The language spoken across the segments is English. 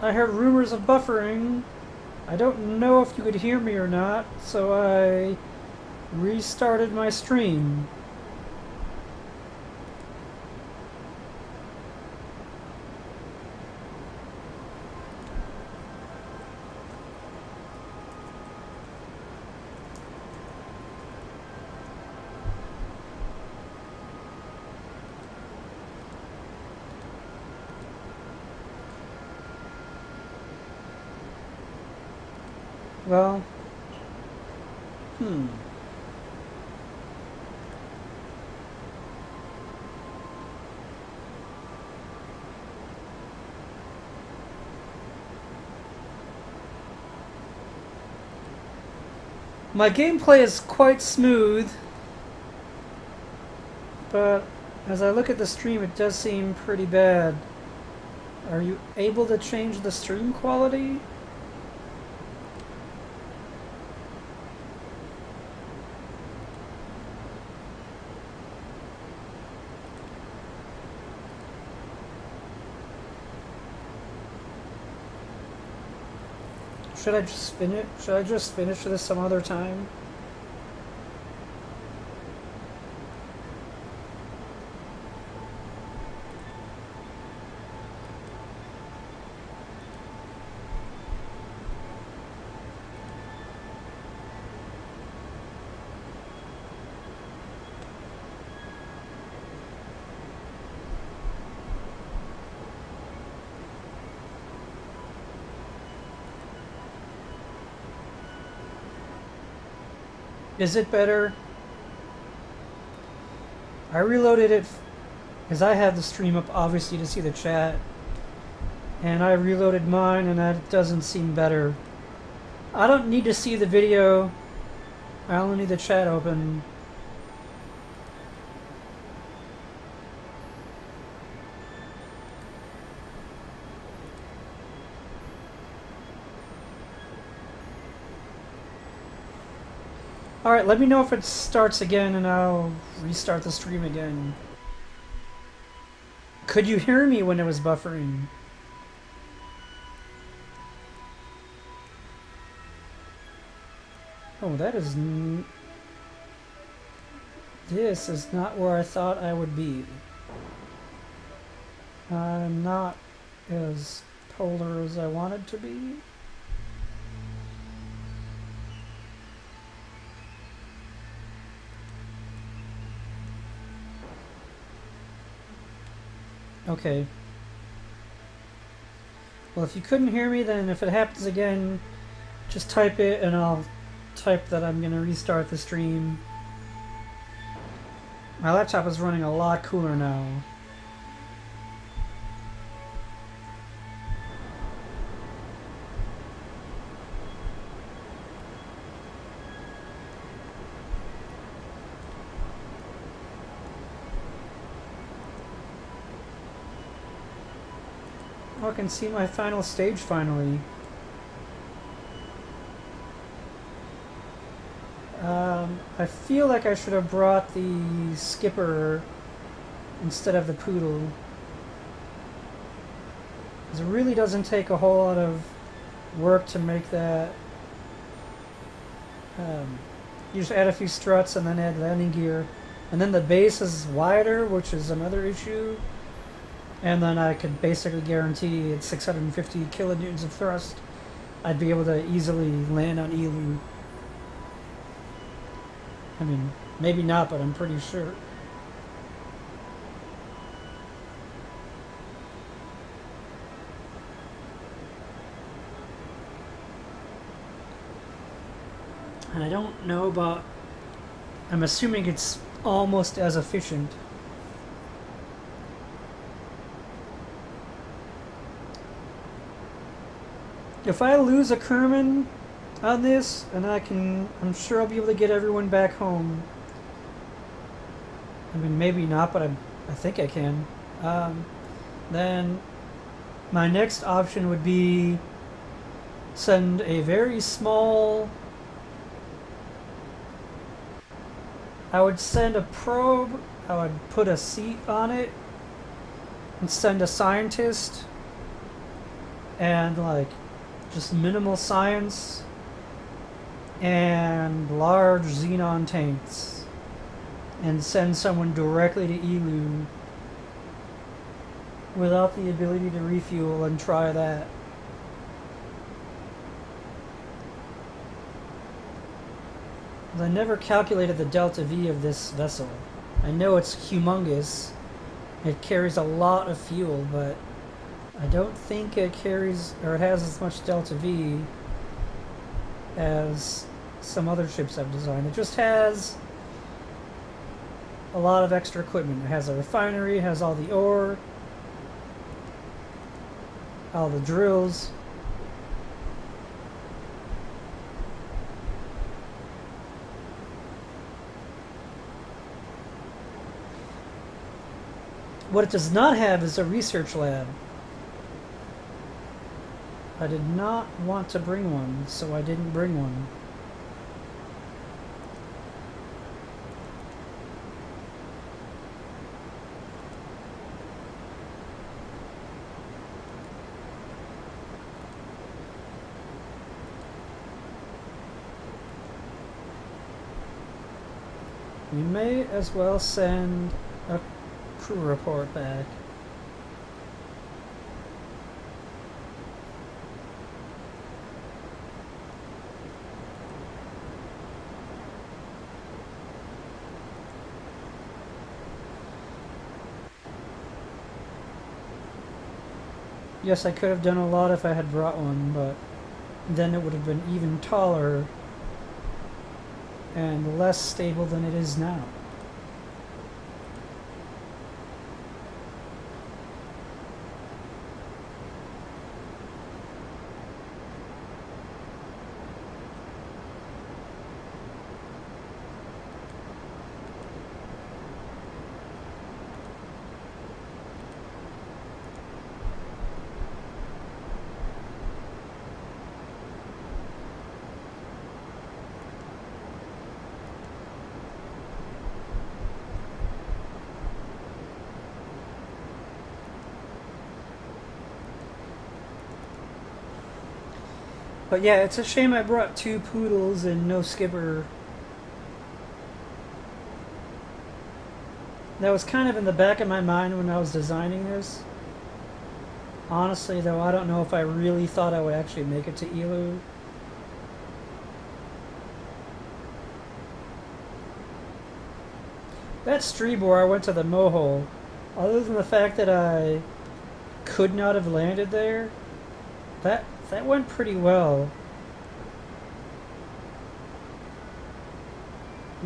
I heard rumors of buffering. I don't know if you could hear me or not, so I restarted my stream. Well, my gameplay is quite smooth, but as I look at the stream, it does seem pretty bad. Are you able to change the stream quality? Should I just finish? Should I just finish this some other time? Is it better? I reloaded it because I had the stream up obviously to see the chat, and I reloaded mine and that doesn't seem better. I don't need to see the video, I only need the chat open. Alright, let me know if it starts again and I'll restart the stream again. Could you hear me when it was buffering? Oh, that is... This is not where I thought I would be. I'm not as polar as I wanted to be. Okay. Well, if you couldn't hear me, then if it happens again, just type it and I'll type that I'm gonna restart the stream. My laptop is running a lot cooler now. Oh, I can see my final stage finally. I feel like I should have brought the skipper instead of the poodle. Because it really doesn't take a whole lot of work to make that. You just add a few struts and then add landing gear. And then the base is wider, which is another issue. And then I could basically guarantee at 650 kilonewtons of thrust, I'd be able to easily land on Eeloo. I mean, maybe not, but I'm pretty sure. And I don't know about... I'm assuming it's almost as efficient. If I lose a Kerman on this, and I'm sure I'll be able to get everyone back home. I mean, maybe not, but I think I can. Then my next option would be send a very small... I would send a probe, I would put a seat on it, and send a scientist and like just minimal science and large xenon tanks, and send someone directly to Eeloo without the ability to refuel and try that. I never calculated the delta V of this vessel. I know it's humongous. It carries a lot of fuel, but I don't think it carries, or it has as much delta V as some other ships I've designed. It just has a lot of extra equipment. It has a refinery, it has all the ore, all the drills. What it does not have is a research lab. I did not want to bring one, so I didn't bring one. We may as well send a crew report back. Yes, I could have done a lot if I had brought one, but then it would have been even taller and less stable than it is now. But yeah, it's a shame I brought 2 poodles and no skipper. That was kind of in the back of my mind when I was designing this. Honestly, though, I don't know if I really thought I would actually make it to Eeloo. That Streebor, I went to the Mohole. Other than the fact that I could not have landed there, that went pretty well.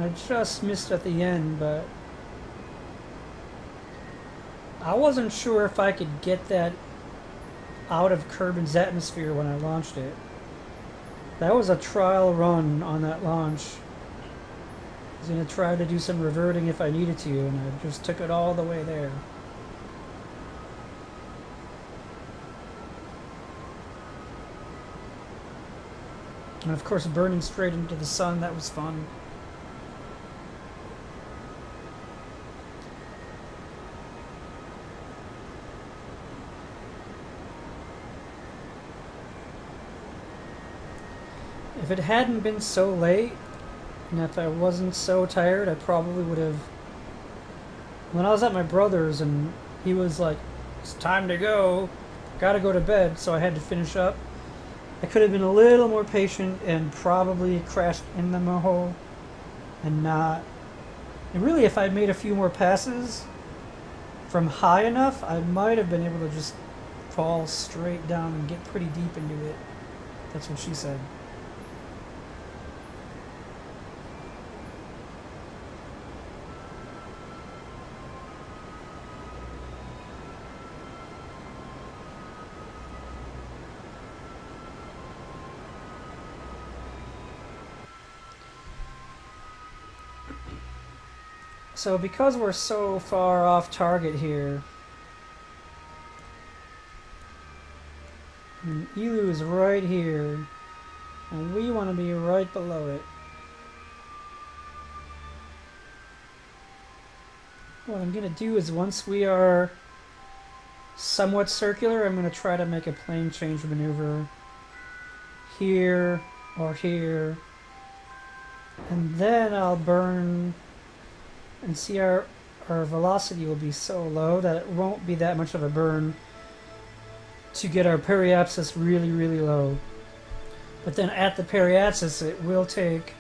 I just missed at the end, but I wasn't sure if I could get that out of Kerbin's atmosphere when I launched it. That was a trial run on that launch. I was going to try to do some reverting if I needed to, and I just took it all the way there. And of course, burning straight into the sun, that was fun. If it hadn't been so late, and if I wasn't so tired, I probably would have... When I was at my brother's and he was like, it's time to go, gotta go to bed, so I had to finish up. I could have been a little more patient and probably crashed in the Mohole and not... And really, if I'd made a few more passes from high enough, I might have been able to just fall straight down and get pretty deep into it. That's what she said. So because we're so far off target here, and Eeloo is right here, and we want to be right below it. What I'm going to do is once we are somewhat circular, I'm going to try to make a plane change maneuver here or here. And then I'll burn and see our velocity will be so low that it won't be that much of a burn to get our periapsis really, really low. But then at the periapsis, it will take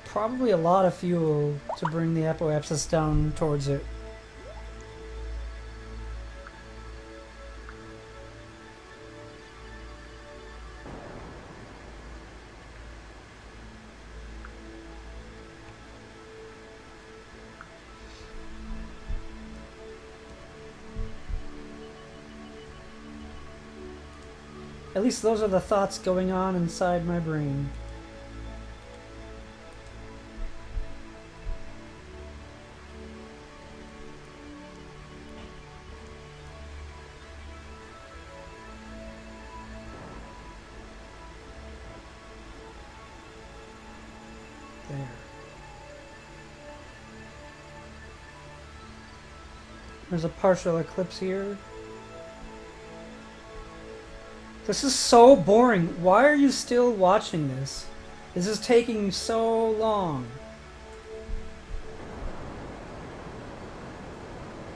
probably a lot of fuel to bring the apoapsis down towards it. At least those are the thoughts going on inside my brain. There. There's a partial eclipse here. This is so boring. Why are you still watching this? This is taking so long.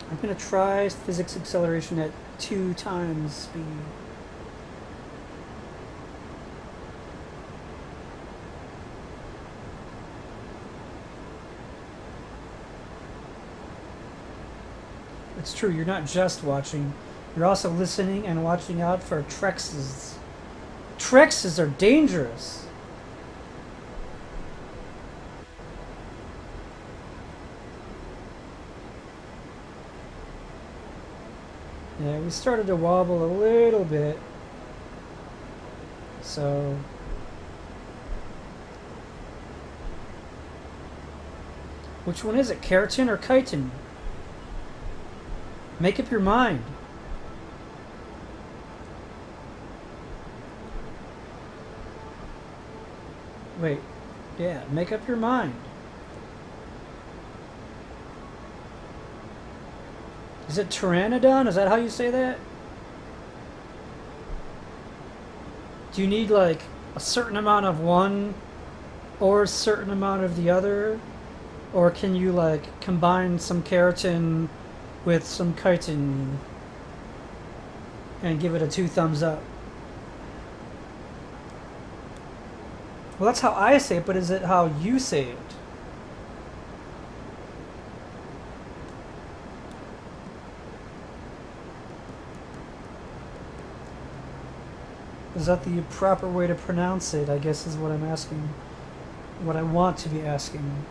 I'm gonna try physics acceleration at 2 times speed. It's true, you're not just watching. You're also listening and watching out for Trexes. Trexes are dangerous. Yeah, we started to wobble a little bit. So... which one is it? Keratin or chitin? Make up your mind. Wait, yeah, make up your mind. Is it Pteranodon? Is that how you say that? Do you need like a certain amount of one or a certain amount of the other? Or can you like combine some keratin with some chitin and give it a 2 thumbs up? Well, that's how I say it, but is it how you say it? Is that the proper way to pronounce it, I guess is what I'm asking. What I want to be asking.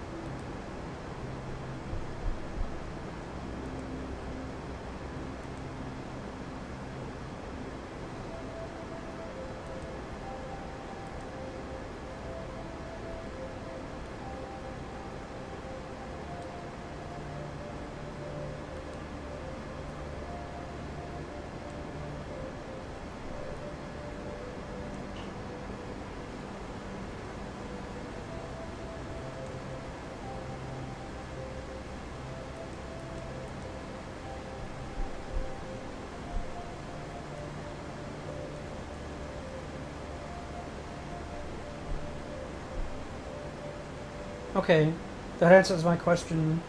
Okay, that answers my question,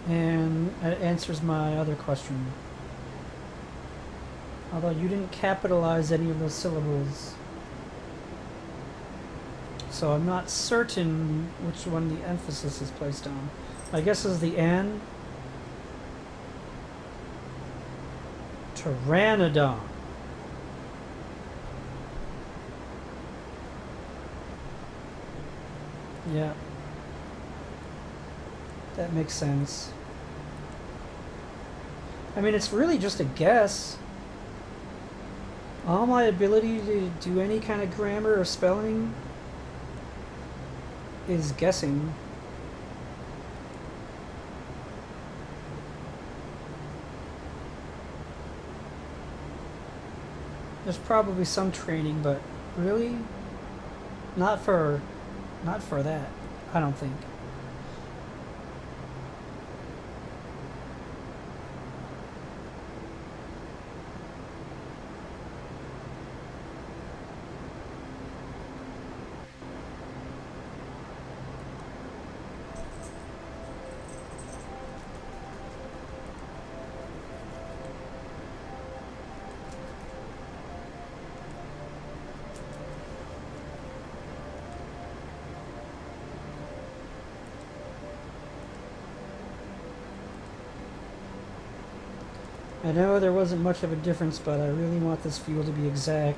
and it answers my other question. Although you didn't capitalize any of those syllables. So I'm not certain which one the emphasis is placed on. I guess is the N. Pteranodon. Yeah. That makes sense. I mean, it's really just a guess. All my ability to do any kind of grammar or spelling is guessing. There's probably some training, but really not for that, I don't think. I know there wasn't much of a difference, but I really want this fuel to be exact.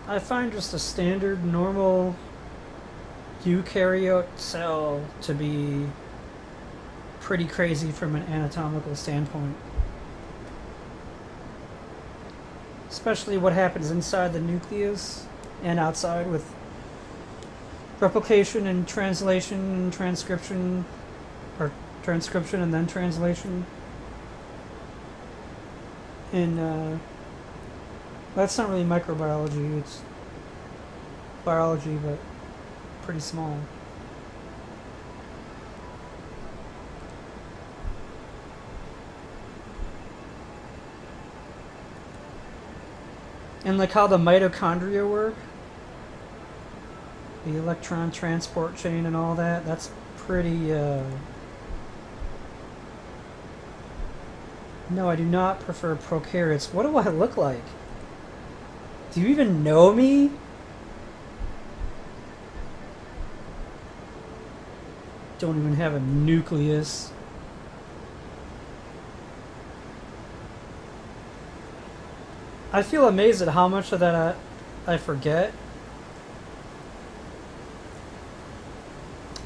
I find just a standard, normal eukaryote cell to be pretty crazy from an anatomical standpoint. Especially what happens inside the nucleus and outside with replication and translation and transcription, or transcription and then translation. And that's not really microbiology, it's biology, but pretty small. And like how the mitochondria work, the electron transport chain and all that, that's pretty, No, I do not prefer prokaryotes. What do I look like? Do you even know me? Don't even have a nucleus. I feel amazed at how much of that I forget.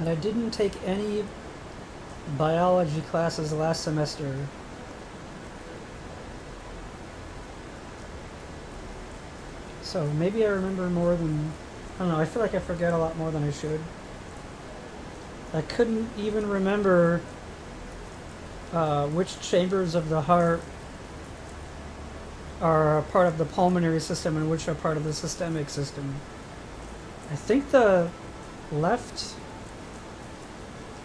And I didn't take any biology classes last semester. So maybe I remember more than... I don't know, I feel like I forget a lot more than I should. I couldn't even remember which chambers of the heart are a part of the pulmonary system and which are part of the systemic system. I think the left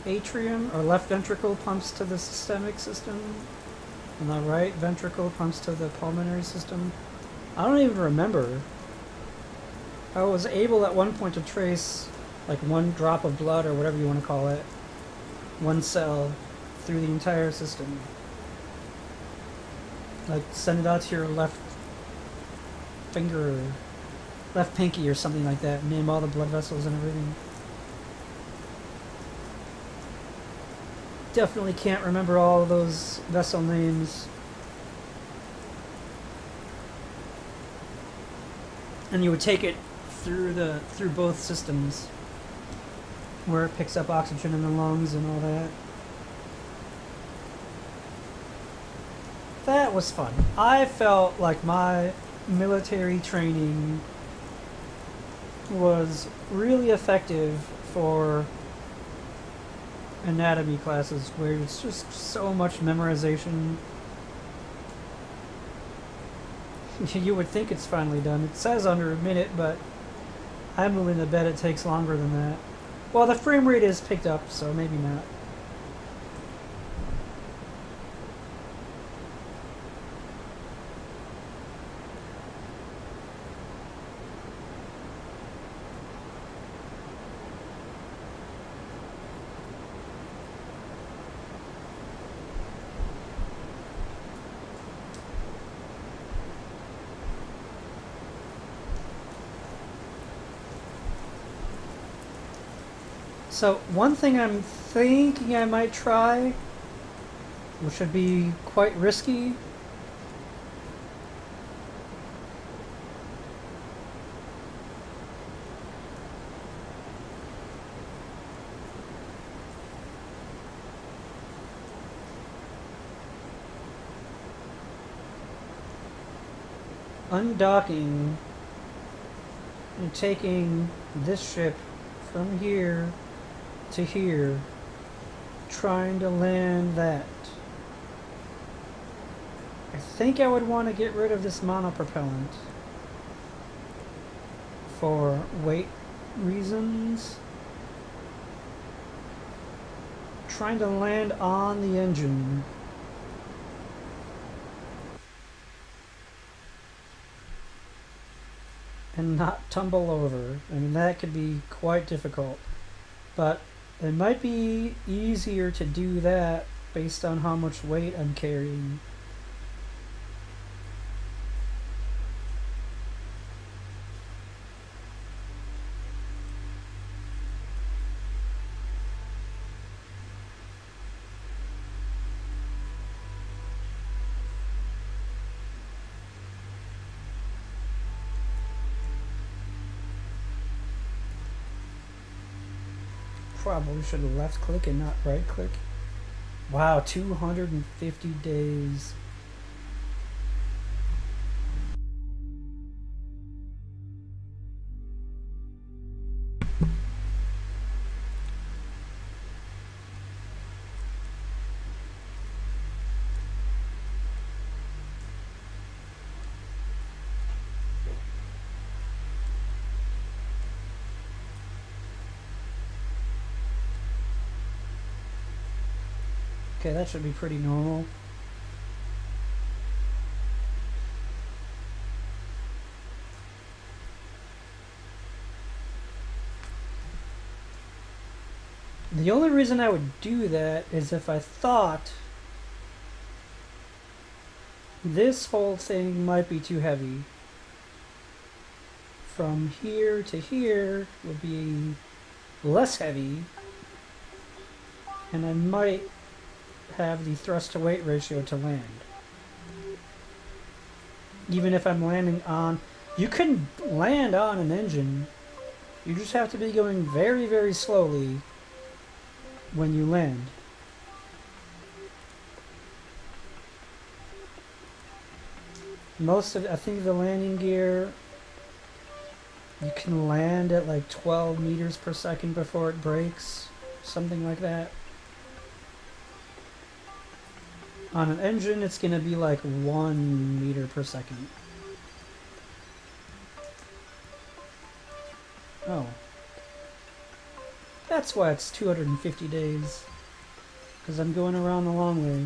atrium or left ventricle pumps to the systemic system and the right ventricle pumps to the pulmonary system. I don't even remember. I was able at one point to trace like one drop of blood or whatever you want to call it, one cell, through the entire system. Like send it out to your left finger, left pinky or something like that, name all the blood vessels and everything. Definitely can't remember all of those vessel names. And you would take it through both systems, where it picks up oxygen in the lungs and all that. That was fun. I felt like my military training was really effective for anatomy classes where it's just so much memorization. You would think it's finally done. It says under a minute, but I'm willing to bet it takes longer than that. Well, the frame rate is picked up, so maybe not. So one thing I'm thinking I might try, which would be quite risky, undocking and taking this ship from here to here, trying to land that. I think I would want to get rid of this monopropellant for weight reasons. Trying to land on the engine. And not tumble over. I mean, that could be quite difficult. But It might be easier to do that based on how much weight I'm carrying. Probably should have left click and not right click. Wow, 250 days. Okay, that should be pretty normal. The only reason I would do that is if I thought this whole thing might be too heavy. From here to here would be less heavy, and I might have the thrust to weight ratio to land. Even if I'm landing on, you can land on an engine, you just have to be going very, very slowly when you land. Most of, I think the landing gear, you can land at like 12 meters per second before it breaks, something like that. On an engine, it's going to be like 1 meter per second. Oh. That's why it's 250 days. Because I'm going around the long way.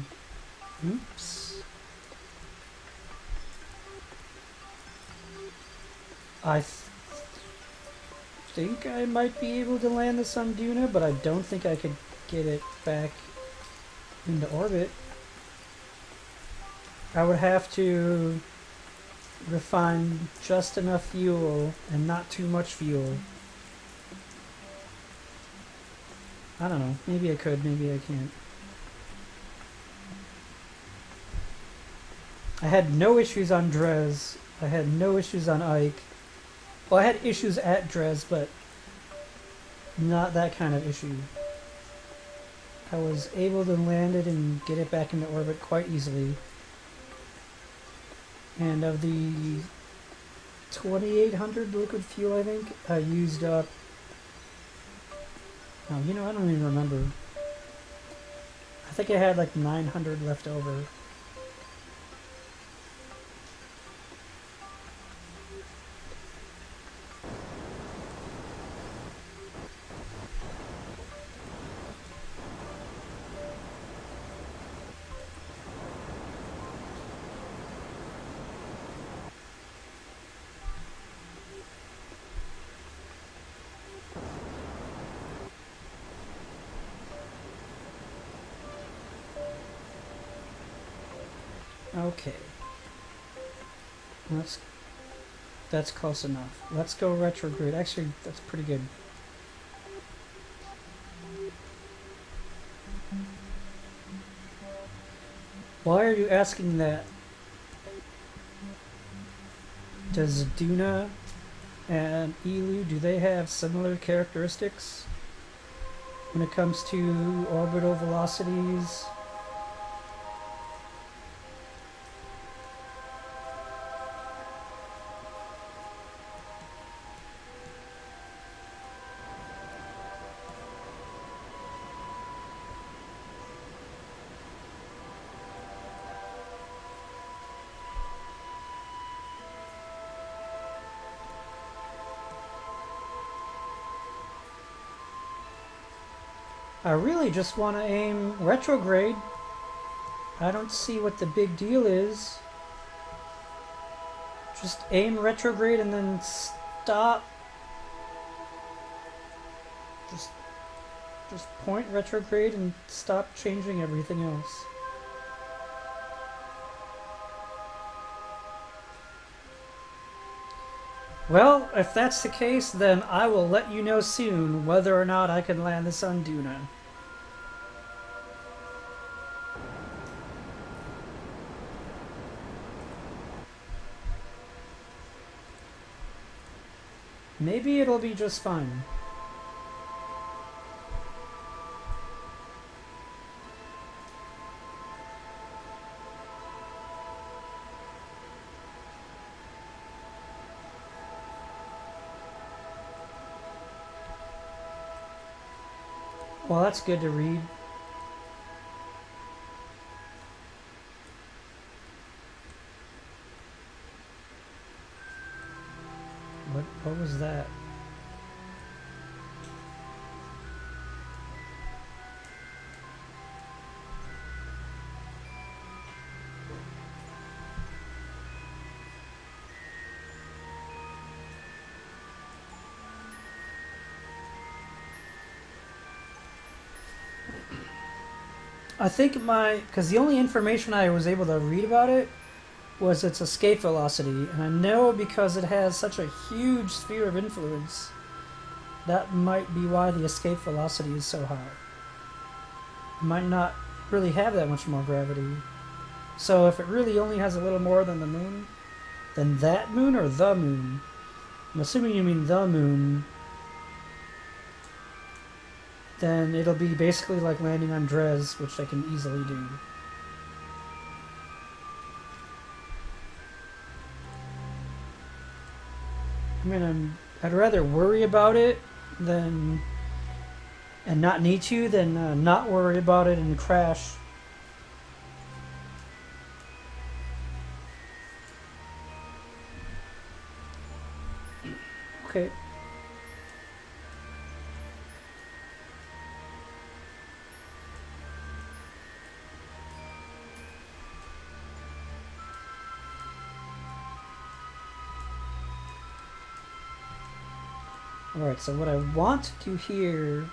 Oops. I think I might be able to land this on Duna, but I don't think I could get it back into orbit. I would have to refine just enough fuel and not too much fuel. I don't know. Maybe I could, maybe I can't. I had no issues on Dres. I had no issues on Ike. Well, I had issues at Dres, but not that kind of issue. I was able to land it and get it back into orbit quite easily. And of the 2,800 liquid fuel, I think, I used up... Oh, you know, I don't even remember. I think I had like 900 left over. Okay. That's close enough. Let's go retrograde. Actually, that's pretty good. Why are you asking that? Does Duna and Eeloo, do they have similar characteristics when it comes to orbital velocities? I really just want to aim retrograde. I don't see what the big deal is. Just aim retrograde and then stop. Just Just point retrograde and stop changing everything else. Well, if that's the case, then I will let you know soon whether or not I can land this on Duna. Maybe it'll be just fine. Well, that's good to read. What was that? I think because the only information I was able to read about it was its escape velocity, and I know because it has such a huge sphere of influence, that might be why the escape velocity is so high. It might not really have that much more gravity. So if it really only has a little more than the moon, then that moon or the moon? I'm assuming you mean the moon. Then it'll be basically like landing on Dres, which I can easily do. I mean, I'd rather worry about it than and not need to than not worry about it and crash. Okay. Alright, so what I want to do here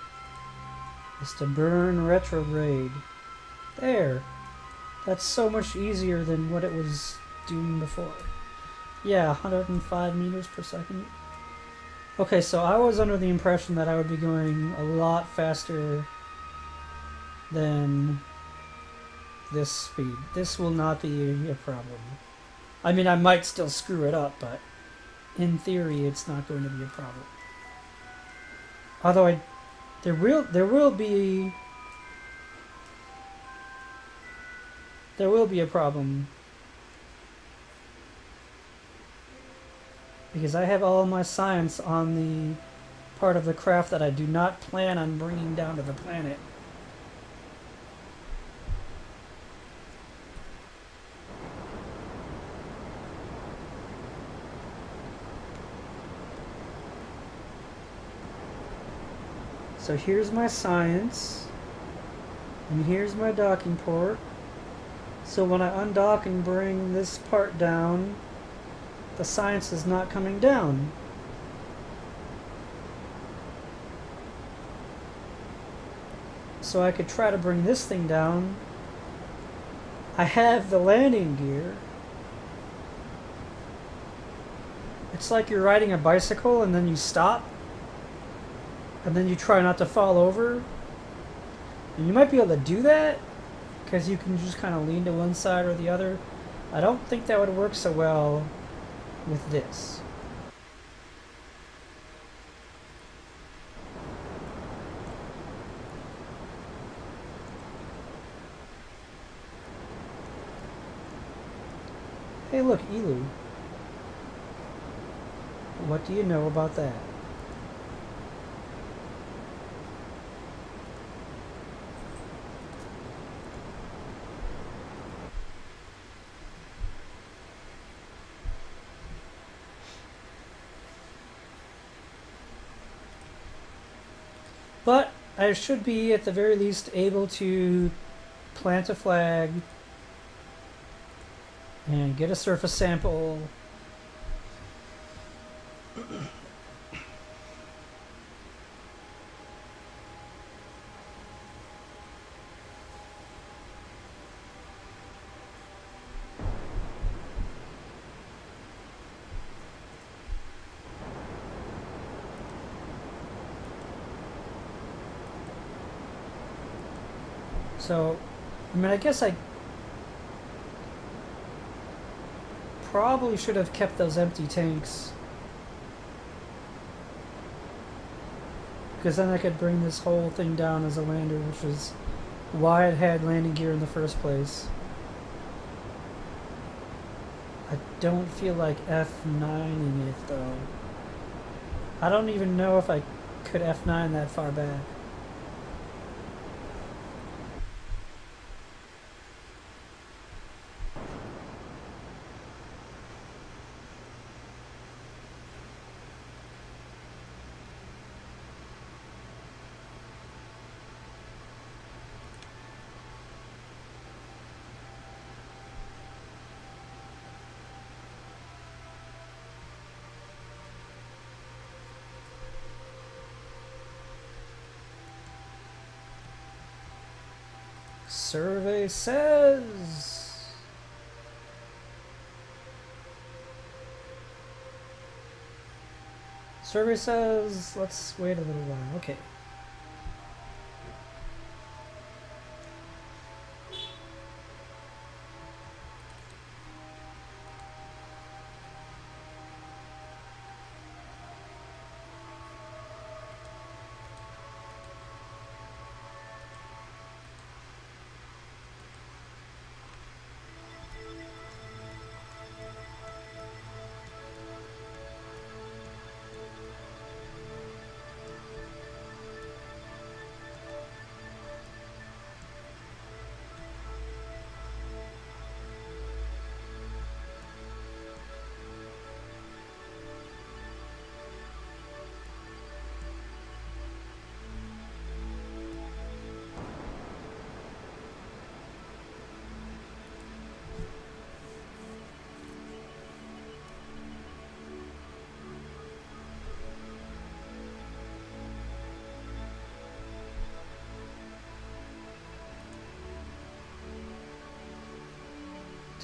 is to burn retrograde. There! That's so much easier than what it was doing before. Yeah, 105 meters per second. Okay, so I was under the impression that I would be going a lot faster than this speed. This will not be a problem. I mean, I might still screw it up, but in theory, it's not going to be a problem. Although there will be a problem because I have all my science on the part of the craft that I do not plan on bringing down to the planet. So here's my science, and here's my docking port. So when I undock and bring this part down, the science is not coming down. So I could try to bring this thing down. I have the landing gear. It's like you're riding a bicycle and then you stop. And then you try not to fall over. And you might be able to do that because you can just kind of lean to one side or the other. I don't think that would work so well with this. Hey look, Eeloo. What do you know about that? But I should be, at the very least, able to plant a flag and get a surface sample. So, I mean, I guess I probably should have kept those empty tanks. Because then I could bring this whole thing down as a lander, which is why it had landing gear in the first place. I don't feel like F9ing it, though. I don't even know if I could F9 that far back. Survey says... Survey says... Let's wait a little while. Okay.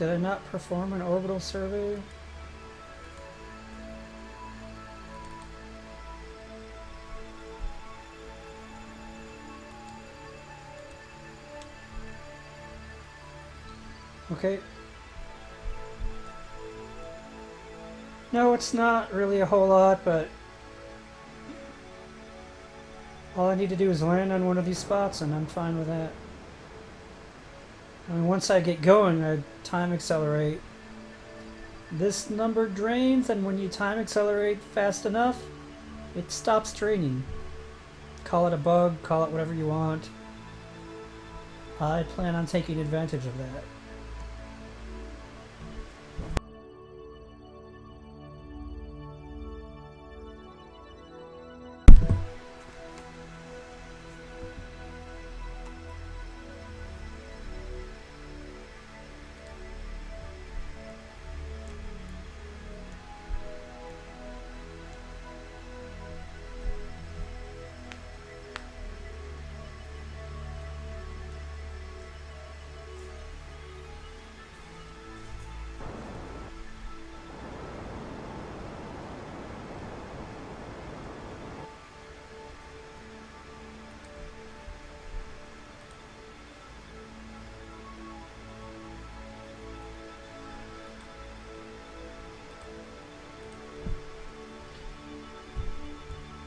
Did I not perform an orbital survey? Okay. No, it's not really a whole lot, but all I need to do is land on one of these spots and I'm fine with that. I mean, once I get going, I time accelerate. This number drains, and when you time accelerate fast enough, it stops draining. Call it a bug, call it whatever you want. I plan on taking advantage of that.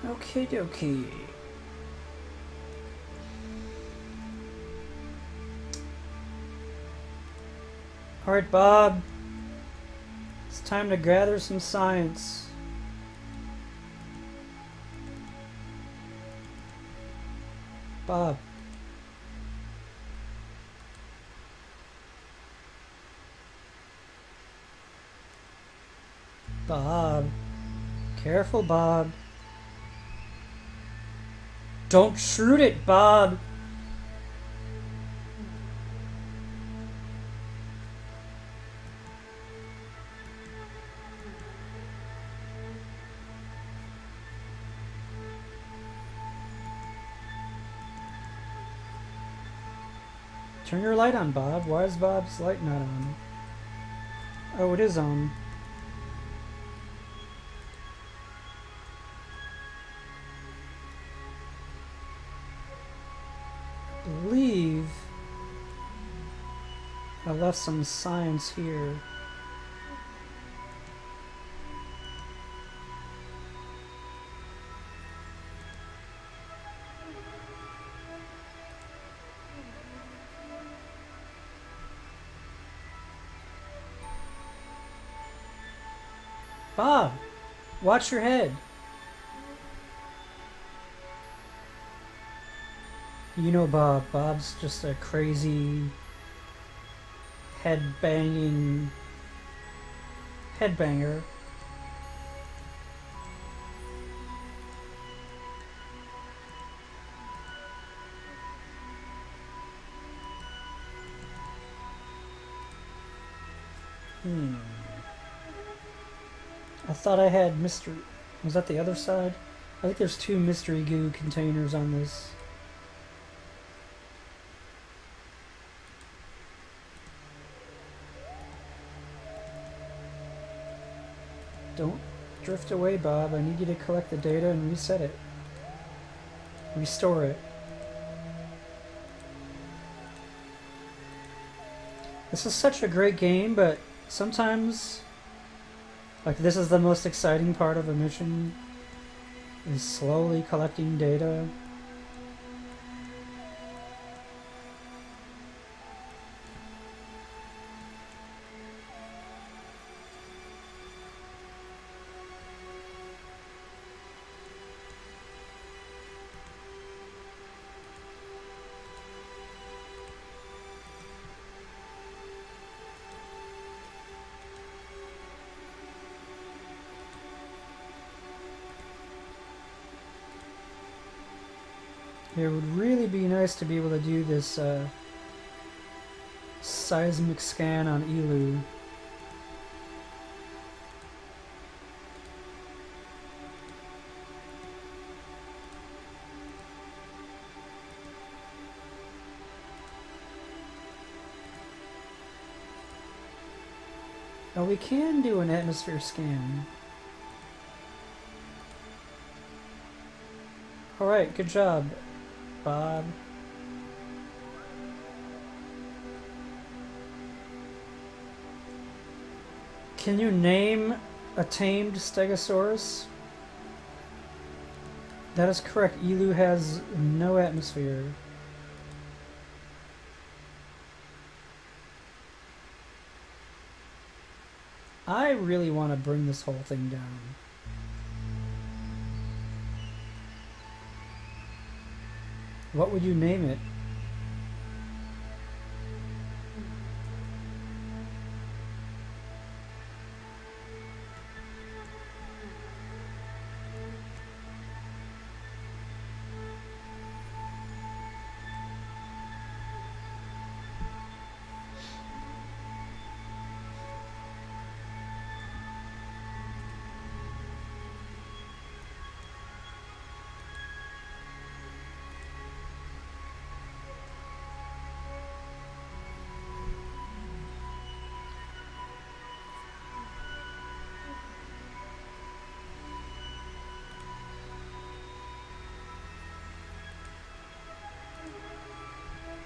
Okie dokie. Alright, Bob. It's time to gather some science. Bob. Bob. Careful, Bob. Don't shoot it, Bob! Turn your light on, Bob. Why is Bob's light not on? Oh, it is on. I believe I left some science here. Bob, watch your head. You know Bob. Bob's just a crazy headbanger. I thought I had mystery. Was that the other side? I think there's 2 mystery goo containers on this. Don't drift away, Bob. I need you to collect the data and reset it. Restore it. This is such a great game, but sometimes, like, this is the most exciting part of a mission, is slowly collecting data. It would really be nice to be able to do this seismic scan on Eeloo. Oh, we can do an atmosphere scan. Alright, good job, Bob. Can you name a tamed Stegosaurus? That is correct. Eeloo has no atmosphere. I really want to bring this whole thing down. What would you name it?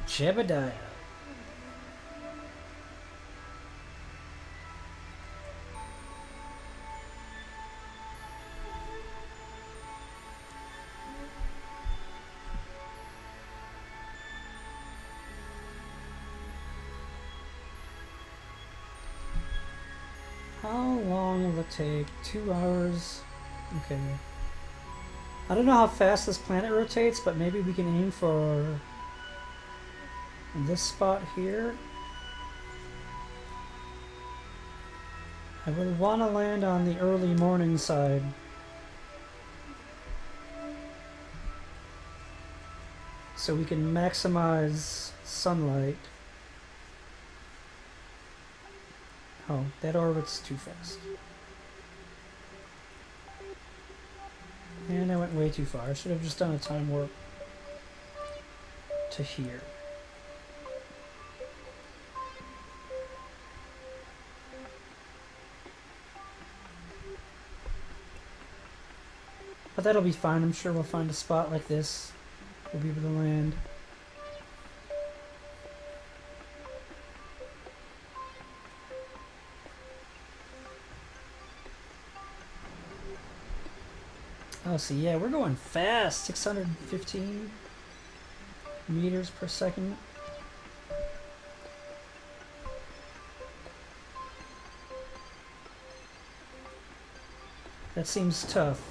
Jebediah. How long will it take? 2 hours? Okay. I don't know how fast this planet rotates, but maybe we can aim for this spot here. I would want to land on the early morning side. So we can maximize sunlight. Oh, that orbit's too fast. And I went way too far. I should have just done a time warp to here. But that'll be fine. I'm sure we'll find a spot like this. We'll be able to land. Oh, see, yeah, we're going fast. 615 meters per second. That seems tough.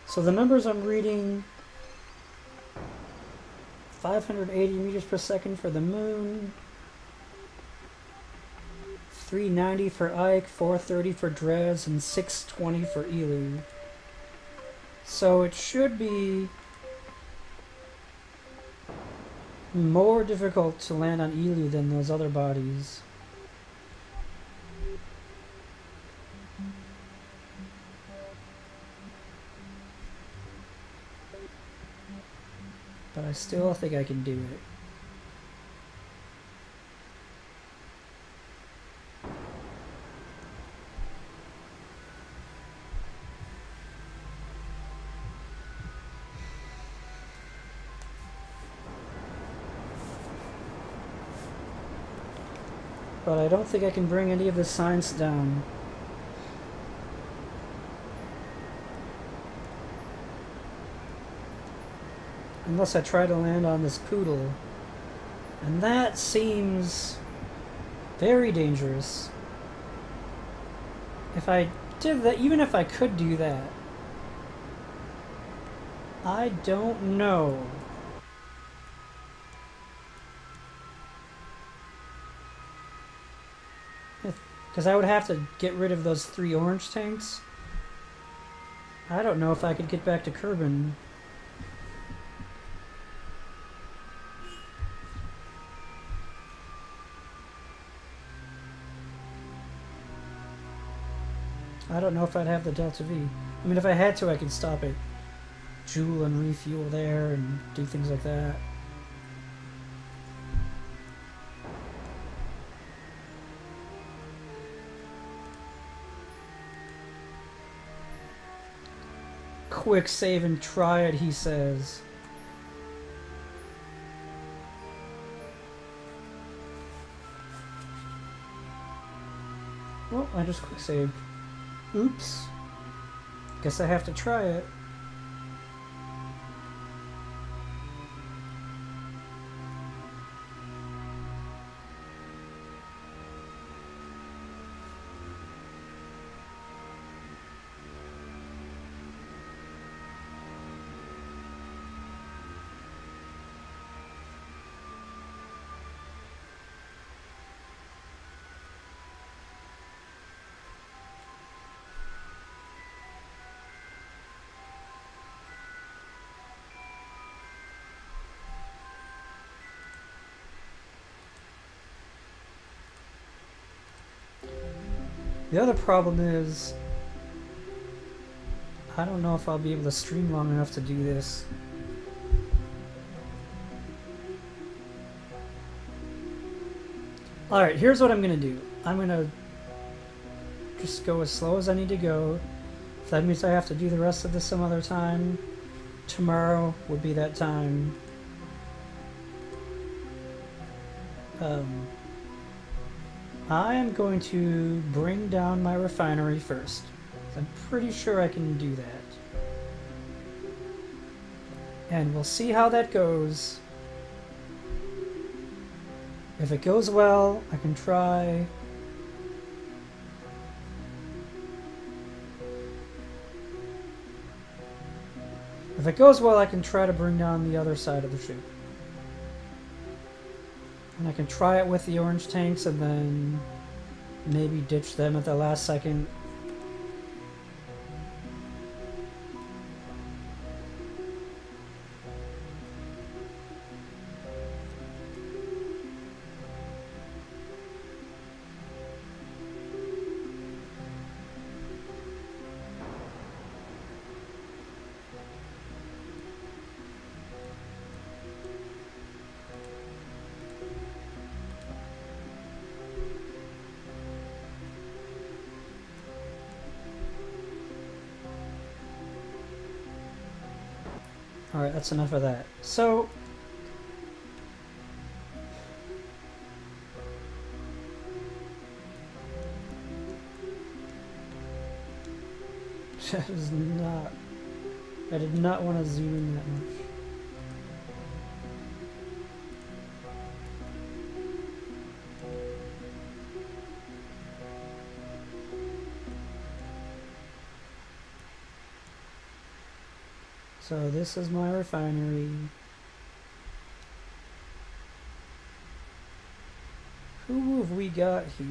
So the numbers I'm reading, 580 meters per second for the moon, 390 for Ike, 430 for Dres, and 620 for Eeloo. So it should be more difficult to land on Eeloo than those other bodies. But I still think I can do it. But I don't think I can bring any of the science down. Unless I try to land on this poodle. And that seems very dangerous. If I did that, even if I could do that, I don't know. Because I would have to get rid of those 3 orange tanks. I don't know if I could get back to Kerbin. I don't know if I'd have the Delta V. I mean, if I had to, I could stop at Jewel and refuel there and do things like that. Quick save and try it, he says. Well, I just quick saved. Oops. Guess I have to try it. The other problem is, I don't know if I'll be able to stream long enough to do this. Alright, here's what I'm going to do. I'm going to just go as slow as I need to go. If that means I have to do the rest of this some other time, tomorrow would be that time. I am going to bring down my refinery first. I'm pretty sure I can do that. And we'll see how that goes. If it goes well, I can try. If it goes well, I can try to bring down the other side of the ship. And I can try it with the orange tanks and then maybe ditch them at the last second. Alright, that's enough of that. So, that is not, I did not want to zoom in that much. So this is my refinery. Who have we got here?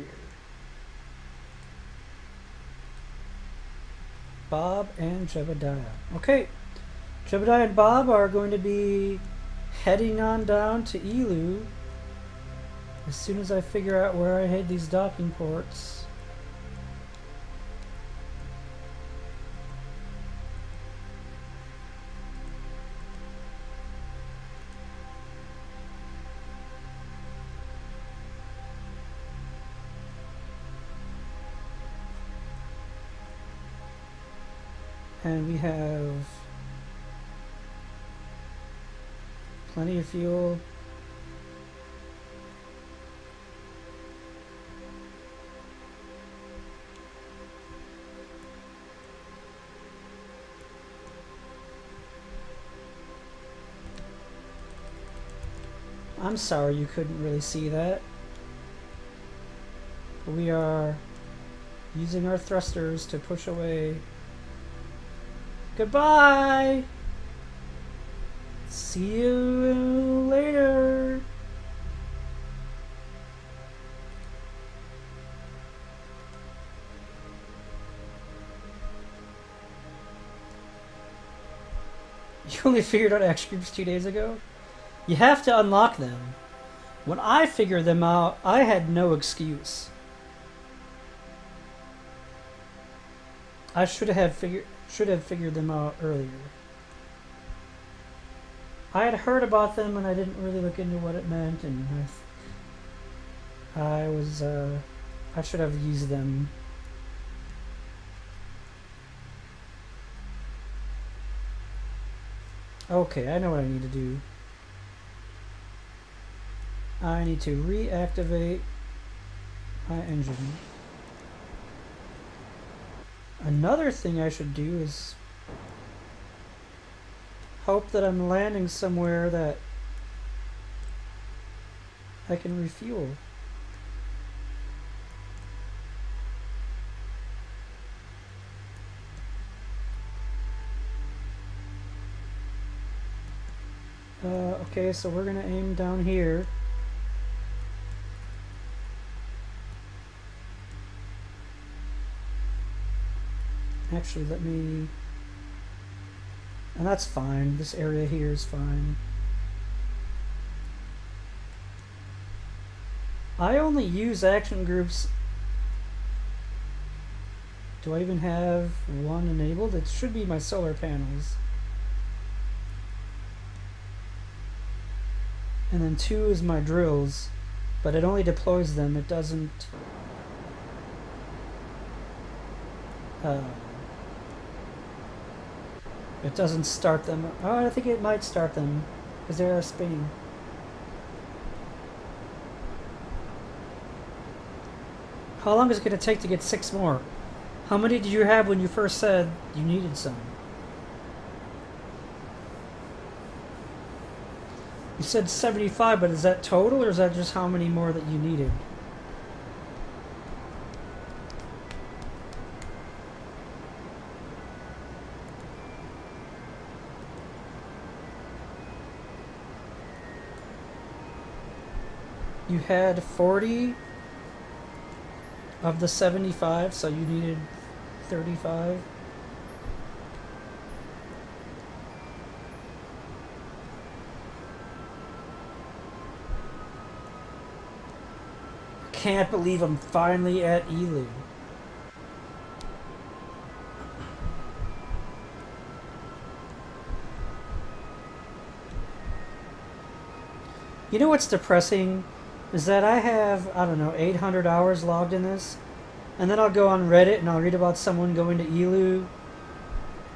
Bob and Jebediah. Okay, Jebediah and Bob are going to be heading on down to Eeloo as soon as I figure out where I hid these docking ports. And we have plenty of fuel. I'm sorry you couldn't really see that. But we are using our thrusters to push away. Goodbye! See you later! You only figured out action groups 2 days ago? You have to unlock them. When I figured them out, I had no excuse. I should have figured them out earlier. I had heard about them and I didn't really look into what it meant, and I should have used them. Okay, I know what I need to do. I need to reactivate my engine. Another thing I should do is hope that I'm landing somewhere that I can refuel. Okay, so we're gonna aim down here. Actually, let me... And that's fine. This area here is fine. I only use action groups... Do I even have one enabled? It should be my solar panels. And then 2 is my drills. But it only deploys them. It doesn't... it doesn't start them. Oh, I think it might start them because they are spinning. How long is it going to take to get 6 more? How many did you have when you first said you needed some? You said 75, but is that total, or is that just how many more that you needed? You had 40 of the 75, so you needed 35. Can't believe I'm finally at Eeloo. You know what's depressing? Is that I have, I don't know, 800 hours logged in this, and then I'll go on Reddit and I'll read about someone going to Eeloo,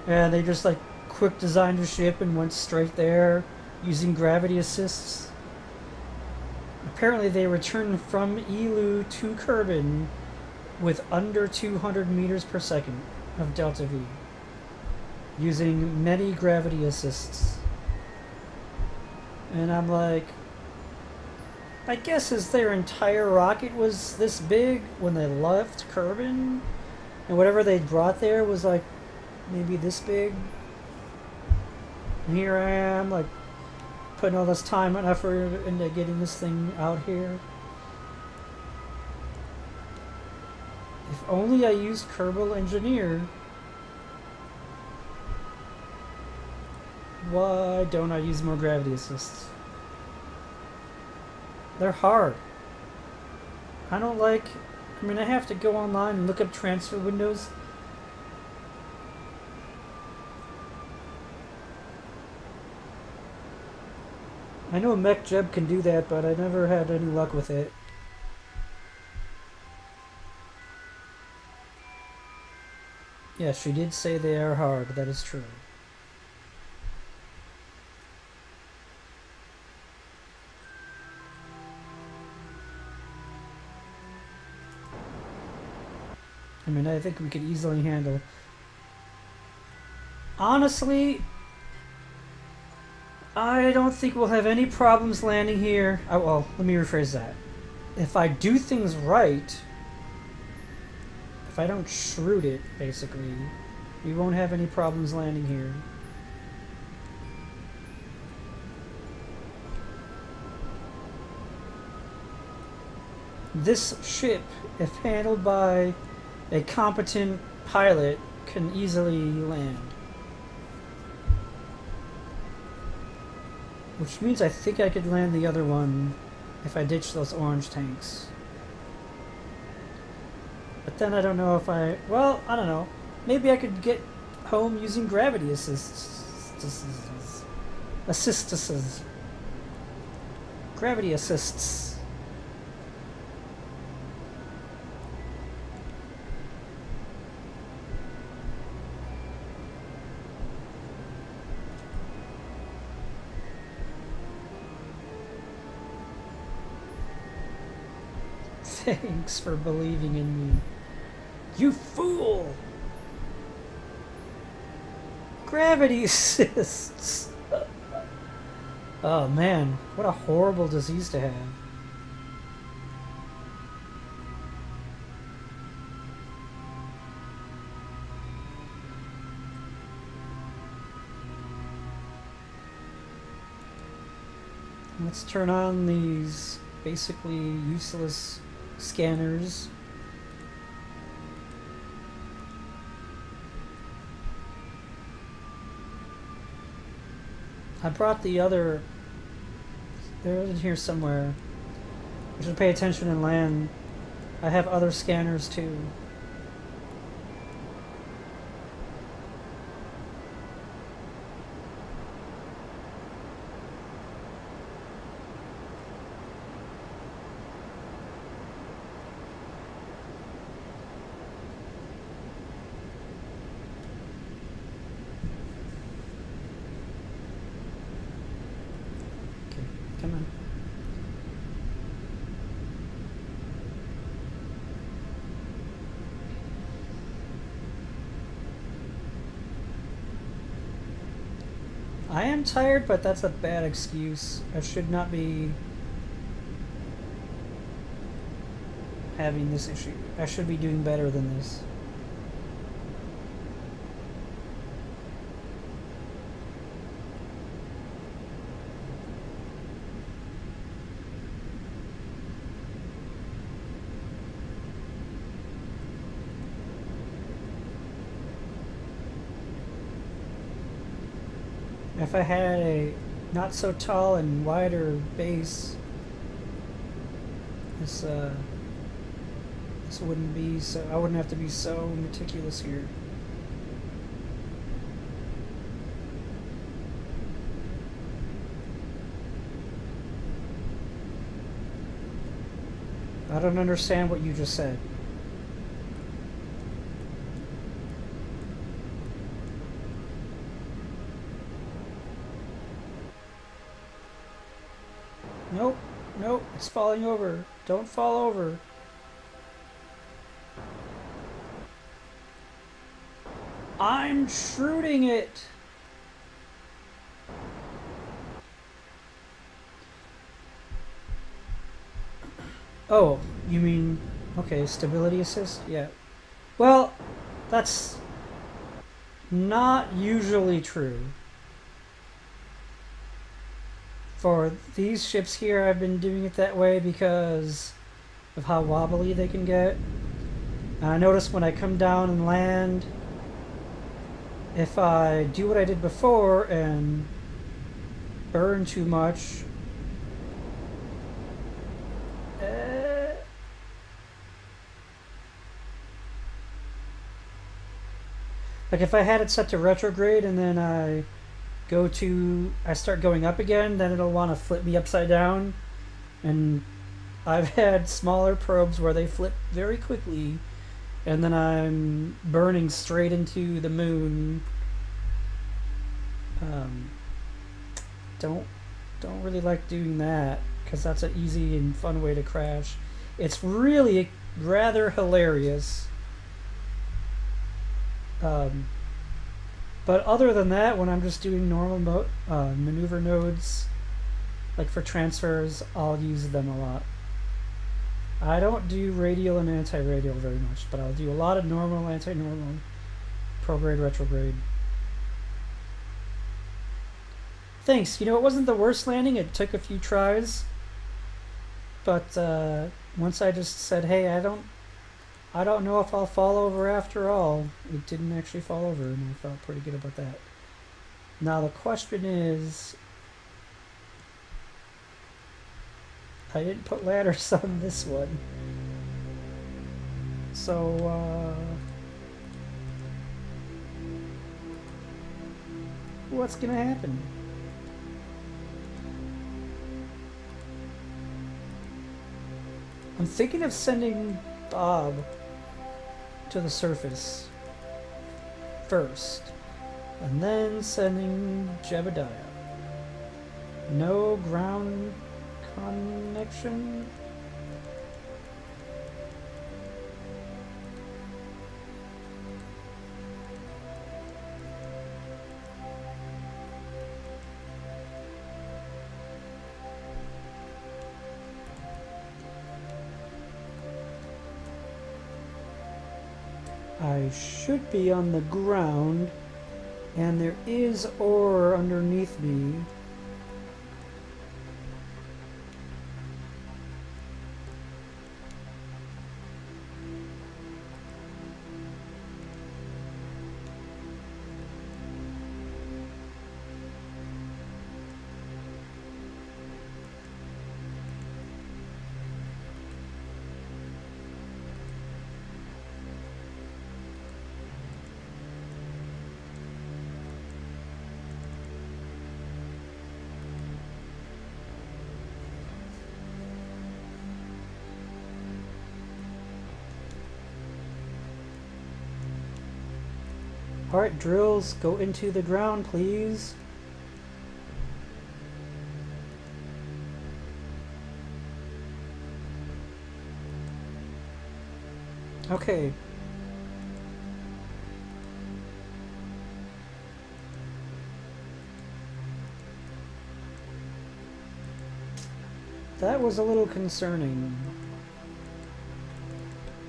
and they just like quick designed a ship and went straight there using gravity assists. Apparently they returned from Eeloo to Kerbin with under 200 meters per second of delta V, using many gravity assists. And I'm like, I guess as their entire rocket was this big when they left Kerbin, and whatever they brought there was like maybe this big. And here I am, like, putting all this time and effort into getting this thing out here. If only I used Kerbal Engineer. Why don't I use more gravity assists? They're hard. I don't like... I mean, I have to go online and look up transfer windows. I know MechJeb can do that, but I never had any luck with it. Yes, she did say they are hard. That is true. I mean, I think we could easily handle... Honestly, I don't think we'll have any problems landing here. Oh, well, let me rephrase that. If I do things right, if I don't shroot it, basically, we won't have any problems landing here. This ship, if handled by a competent pilot, can easily land. Which means I think I could land the other one if I ditch those orange tanks. But then I don't know if I... Well, I don't know. Maybe I could get home using gravity assists. Gravity assists. Thanks for believing in me. You fool! Gravity assists! Oh man, what a horrible disease to have. Let's turn on these basically useless scanners. I brought the other... They're in here somewhere. I should pay attention and land. I have other scanners too. Come on. I am tired, but that's a bad excuse. I should not be having this issue. I should be doing better than this. If I had a not so tall and wider base, this wouldn't be so. I wouldn't have to be so meticulous here. I don't understand what you just said. Nope, nope, it's falling over. Don't fall over. I'm shooting it. Oh, you mean, okay, stability assist? Yeah. Well, that's not usually true. For these ships here, I've been doing it that way because of how wobbly they can get. And I notice when I come down and land, if I do what I did before and burn too much, like if I had it set to retrograde and then I start going up again, then it'll want to flip me upside down. And I've had smaller probes where they flip very quickly, and then I'm burning straight into the moon. Don't really like doing that, because that's an easy and fun way to crash. It's really rather hilarious. But other than that, when I'm just doing normal maneuver nodes, like for transfers, I'll use them a lot. I don't do radial and anti-radial very much, but I'll do a lot of normal, anti-normal, prograde, retrograde. Thanks. You know, it wasn't the worst landing. It took a few tries. But once I just said, hey, I don't know if I'll fall over after all, it didn't actually fall over, and I felt pretty good about that. Now the question is, I didn't put ladders on this one. So, what's gonna happen? I'm thinking of sending Bob to the surface first, and then sending Jebediah. No ground connection. I should be on the ground, and there is ore underneath me. Alright, drills, go into the ground, please. Okay. That was a little concerning.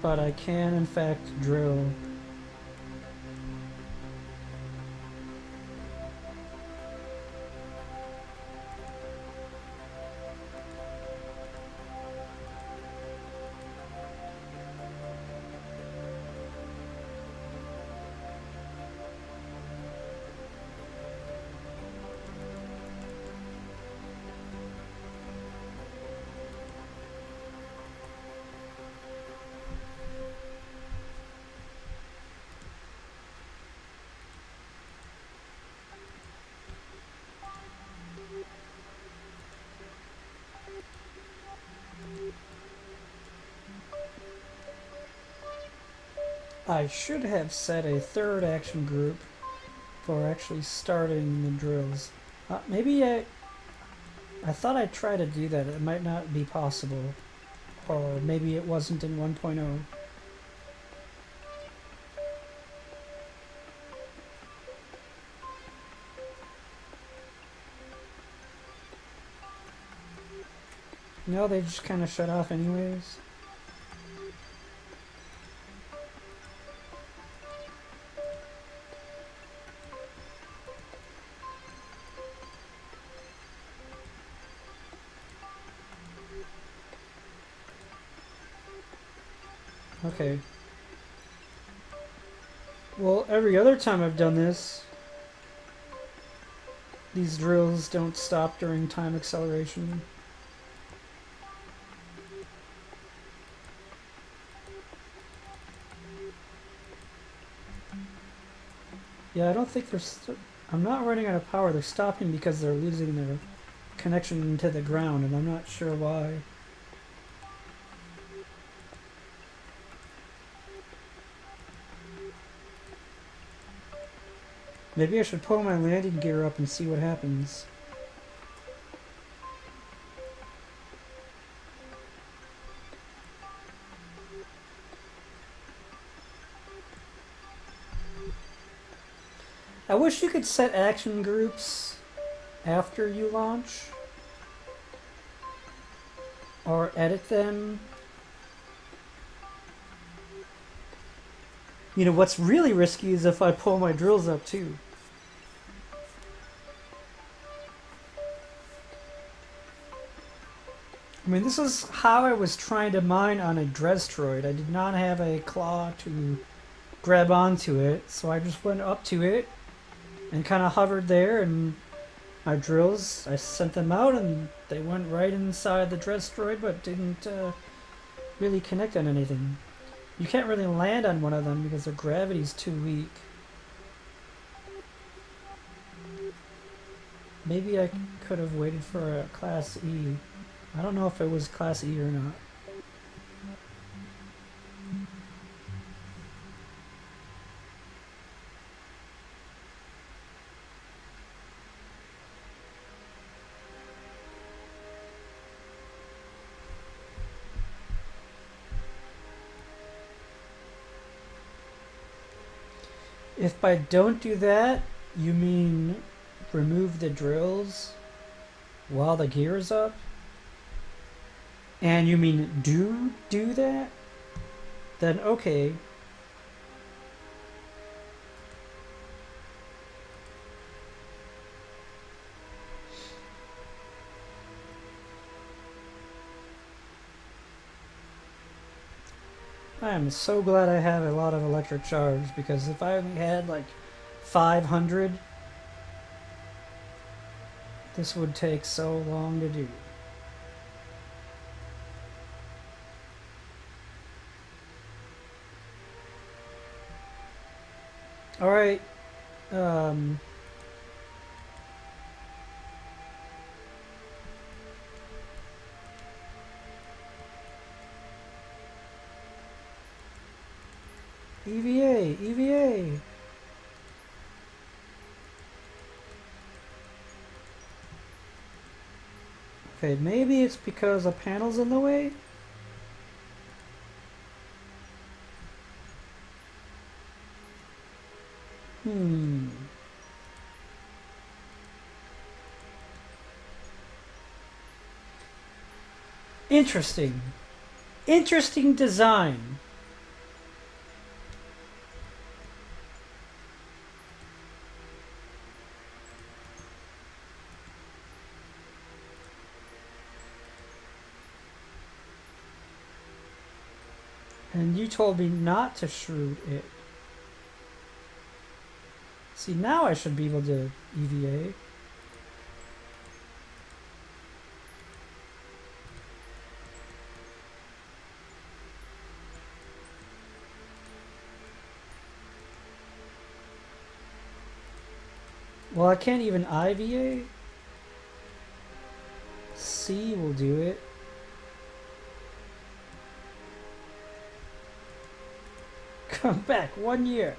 But I can, in fact, drill. I should have set a third action group for actually starting the drills. Maybe I thought I'd try to do that. It might not be possible. Or maybe it wasn't in 1.0. No, they just kind of shut off anyways. Okay. Well, every other time I've done this, these drills don't stop during time acceleration. Yeah, I don't think they're... I'm not running out of power. They're stopping because they're losing their connection to the ground, and I'm not sure why. Maybe I should pull my landing gear up and see what happens. I wish you could set action groups after you launch. Or edit them. You know, what's really risky is if I pull my drills up too. I mean, this is how I was trying to mine on a Drestroid. I did not have a claw to grab onto it, so I just went up to it and kind of hovered there, and my drills, I sent them out and they went right inside the Drestroid, but didn't really connect on anything. You can't really land on one of them because their gravity's too weak. Maybe I could have waited for a Class E. I don't know if it was Class E or not. If by don't do that, you mean remove the drills while the gear is up? And you mean do that? Then okay. I am so glad I have a lot of electric charge, because if I only had like 500, this would take so long to do. Alright, EVA. Okay, maybe it's because a panel's in the way? Interesting. Interesting design. And you told me not to shroud it. See, now I should be able to EVA. Well, I can't even IVA. C will do it. Come back 1 year.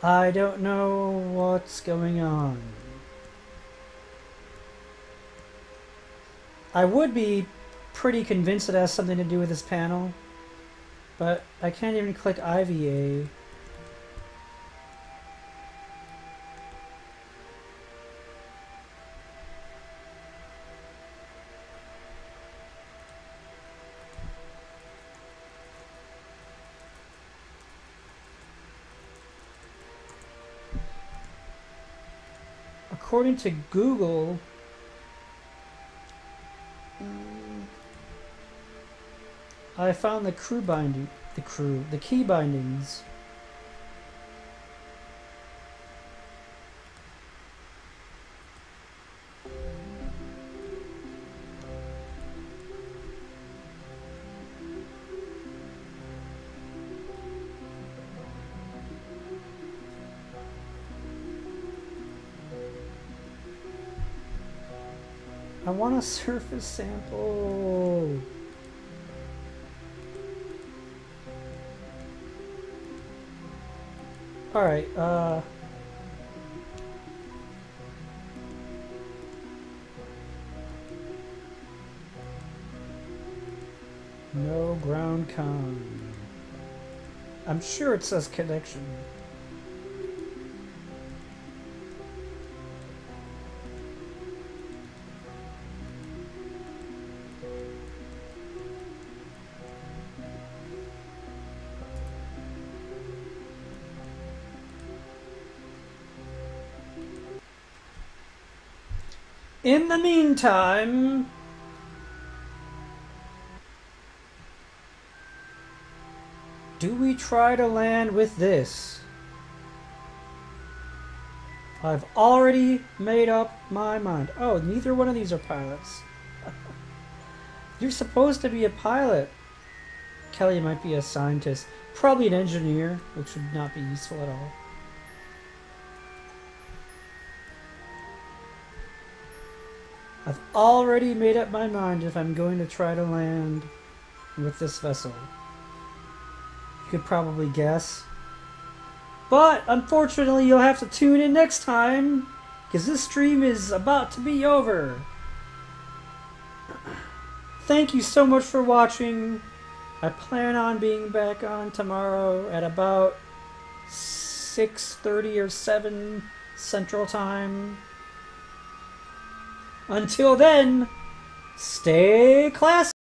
I don't know what's going on. I would be pretty convinced it has something to do with this panel, but I can't even click IVA. According to Google, I found the the key bindings. I want a surface sample. All right, no ground con. I'm sure it says connection. In the meantime, do we try to land with this? I've already made up my mind. Oh, neither one of these are pilots. You're supposed to be a pilot. Kelly might be a scientist. Probably an engineer, which would not be useful at all. I've already made up my mind if I'm going to try to land with this vessel. You could probably guess. But, unfortunately, you'll have to tune in next time, because this stream is about to be over. Thank you so much for watching. I plan on being back on tomorrow at about 6:30 or 7 Central Time. Until then, stay classy.